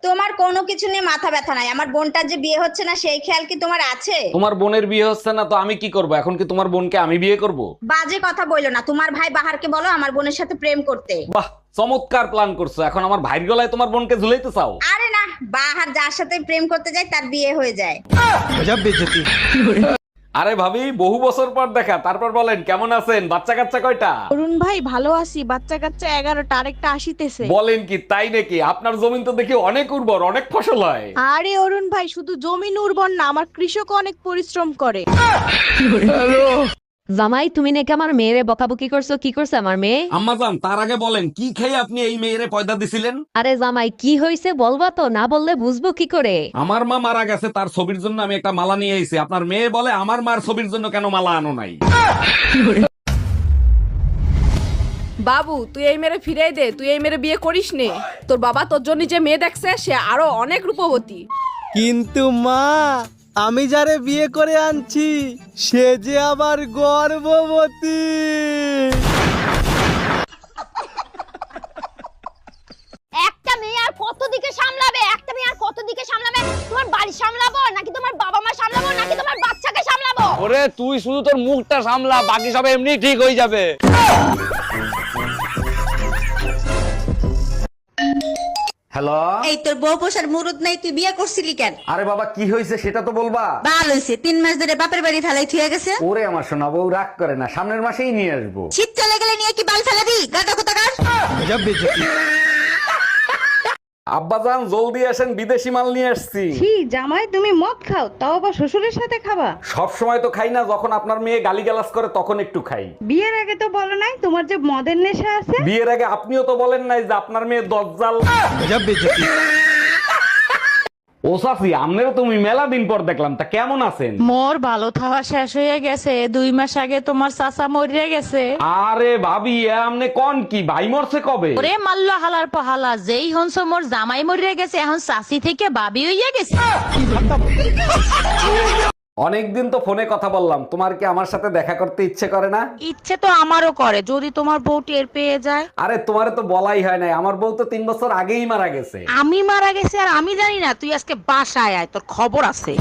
তোমার কোনো কিছু নিয়ে মাথা ব্যথা নাই, আমার বোনটার যে বিয়ে হচ্ছে না সেই খেয়াল কি তোমার আছে? তোমার বোনের বিয়ে হচ্ছে না তো আমি কি করব? এখন কি তোমার বোনকে আমি বিয়ে করব? বাজে কথা বইলো না, তোমার ভাই বাহারকে বলো আমার বোনের সাথে প্রেম করতে। বাহ, চমৎকার প্ল্যান করছো। এখন আমার ভাইয়ের গলায় তোমার বোনকে ঝুলাইতে চাও? আরে না, বাহার যার সাথে প্রেম করতে যায় তার বিয়ে হয়ে যায়। আরে ভাবি, বহু বছর পর দেখা, তারপর বলেন কেমন আছেন? বাচ্চা কাচ্চা কয়টা? অরুণ ভাই ভালো আছি, বাচ্চা কাচ্চা 11টা, আরেকটা আসিতেছে। বলেন কি, তাই নাকি? আপনার জমিন তো দেখি অনেক উর্বর, অনেক ফসল হয়। আরে অরুণ ভাই, শুধু জমিন উর্বর না, আমার কৃষক অনেক পরিশ্রম করে। জামাই, তুমি নাকি আমার মেয়েরে বকাবকি করছো? কি করছে আমার মেয়ে? আম্মাজান, তার আগে বলেন কি খেয়ে আপনি এই মেয়েরে পয়দা দিছিলেন? আরে জামাই, কি হয়েছে বলবা তো, না বললে বুঝবো কি করে? আমার মা মারা গেছে, তার ছবির জন্য আমি একটা মালা নিয়ে এসেছি। আপনার মেয়ে বলে আমার মার ছবির জন্য কেন মালা আনো নাই? বাবু, তুই এই মেরে ফিরাই দে, তুই এই মেরে বিয়ে করিস নে। তোর বাবা তোর জন্য যে মেয়ে দেখছে সে আরো অনেক রূপবতী। কিন্তু মা, আমি যারে বিয়ে করে আনছি সে যে আবার গর্ভবতী। একটা মেয়ে আর কত দিকে সামলাবে? একটা মেয়ে আর কত দিকে সামলাবে? তোমার বাড়ি সামলাবো নাকি তোমার বাবা মা সামলাবো নাকি তোমার বাচ্চাকে সামলাবো? ওরে তুই শুধু তোর মুখটা সামলা, বাকি সব এমনি ঠিক হয়ে যাবে। হ্যালো। এই তোর বউ পোষার মুরুদ নাই, তুই বিয়ে করছিলি কেন? আরে বাবা, কি হয়েছে সেটা তো বলবা। বাল হয়েছে, 3 মাস ধরে বাপের বাড়ি ফেলাই থুয়ে গেছে। ওরে আমার সোনা বউ, রাগ করে না, সামনের মাসেই নিয়ে আসবো। শীত চলে গেলে নিয়ে কি বাল ফেলাবি? গাদা কোথাকার। আব্বাজান, জলদি আসেন, বিদেশি মাল নিয়ে আসছি। কি জামাই, তুমি মদ খাও, তাও আবার শ্বশুরের সাথে খাবা? সব সময় তো খাই না, যখন আপনার মেয়ে গালিগালাজ করে তখন একটু খাই। বিয়ের আগে তো বলো নাই তোমার যে মদের নেশা আছে। বিয়ের আগে আপনিও তো বলেন নাই যে আপনার মেয়ে দজ্জাল। ও চাচি, আমনেরও তুমি মেলা দিন পর দেখলাম, তা কেমন আছেন? মোর ভালো থাওয়া শেষ হয়ে গেছে, 2 মাস আগে তোমার চাচা মরিয়া গেছে। আরে ভাবি, এ আমনে কোন কি? ভাই মরছে কবে? ওরে মাল্লা হালার পাহালা, যেই হনস মোর জামাই মরিয়া গেছে, এখন চাচি থেকে বাবি হইয়া গেছে। অনেকদিন তো ফোনে কথা বললাম, তোমার কি আমার সাথে দেখা করতে ইচ্ছে করে না? ইচ্ছে তো আমারও করে, যদি তোমার বউ টের পেয়ে যায়। আরে তোমারে তো বলাই হয় নাই, আমার বউ তো 3 বছর আগেই মারা গেছে। আমি মারা গেছি আর আমি জানি না? তুই আজকে বাসায় আয়, তোর খবর আছে।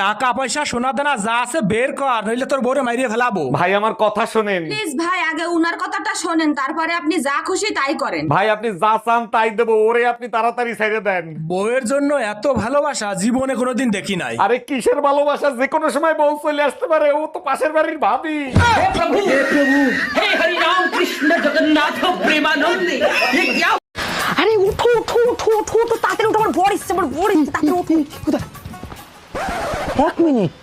টাকা পয়সা সোনা দানা যা আছে বের কর, নইলে তোর বউরে মাইরিয়ে ফেলাবো। ভাই আমার কথা শোনেন। প্লিজ ভাই, আগে উনার কথাটা শোনেন, তারপরে আপনি যা খুশি তাই করেন। ভাই আপনি যা চান তাই দেবো, ওরে আপনি তাড়াতাড়ি ছেড়ে দেন। বউয়ের জন্য এত ভালোবাসা জীবনে কোনোদিন দেখি নাই। আরে কিসের ভালোবাসা, যে কোনো সময় বউ চলে আসতে পারে, ও তো পাশের বাড়ির ভাবি। আরে উঠো উঠো উঠো উঠো উঠো, তাড়াতাড়ি উঠো, আমার বড় ইচ্ছে, আমার বড় ইচ্ছে, তাড়াতাড়ি উঠো। 1 মিনিট,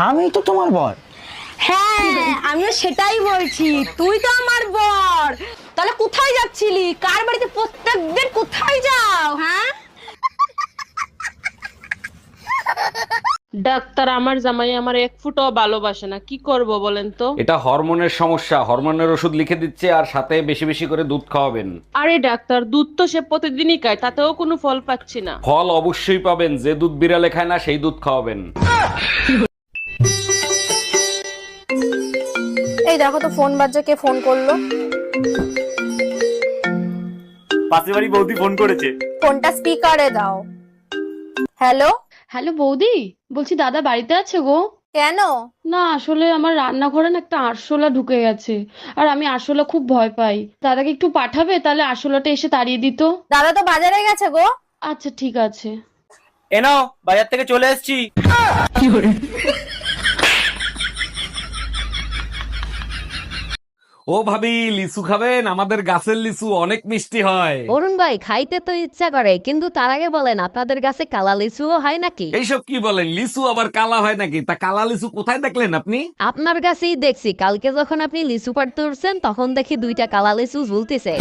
আমি তো তোমার বর। হ্যাঁ, আমিও সেটাই বলছি, তুই তো আমার বর। তাহলে কোথায় যাচ্ছিলি? কার বাড়িতে প্রত্যেকদিন কোথায় যাও? হ্যাঁ, ডাক্তার, আমার জামাই আমার 1 ফুটও ভালোবাসে না, কি করব বলেন তো? এটা হরমোনের সমস্যা, হরমোনের ওষুধ লিখে দিচ্ছে, আর সাথে বেশি বেশি করে দুধ খাওয়াবেন। আরে ডাক্তার, দুধ তো সে প্রতিদিনই খায়, তাতেও কোনো ফল পাচ্ছি না। ফল অবশ্যই পাবেন, যে দুধ বিড়ালে খায় না সেই দুধ খাওয়াবেন। এই দেখো তো ফোন বাজছে, কে ফোন করলো? পাশের বাড়ি বৌদি ফোন করেছে। ফোনটা স্পিকারে দাও। হ্যালো। হ্যালো বৌদি, বলছি দাদা বাড়িতে আছে গো? কেন? না আসলে আমার রান্নাঘরে না একটা আরশোলা ঢুকে গেছে, আর আমি আরশোলা খুব ভয় পাই। দাদাকে একটু পাঠাবে, তাহলে আরশোলাটা এসে তাড়িয়ে দিত। দাদা তো বাজারে গেছে গো। আচ্ছা ঠিক আছে। এ নাও, বাজার থেকে চলে এসেছি। ও ভাবি, লিচু খাবেন? আমাদের গাছের লিচু অনেক মিষ্টি হয়। অরুণ ভাই, খাইতে তো ইচ্ছা করে, কিন্তু তার আগে বলেন আপনাদের কাছে কালা লিচুও হয় নাকি? এইসব কি বলেন, লিচু আবার কালা হয় নাকি? তা কালা লিচু কোথায় দেখলেন আপনি? আপনার কাছেই দেখছি, কালকে যখন আপনি লিচু পাড়তে উঠছেন তখন দেখি 2টা কালা লিচু ঝুলতেছে।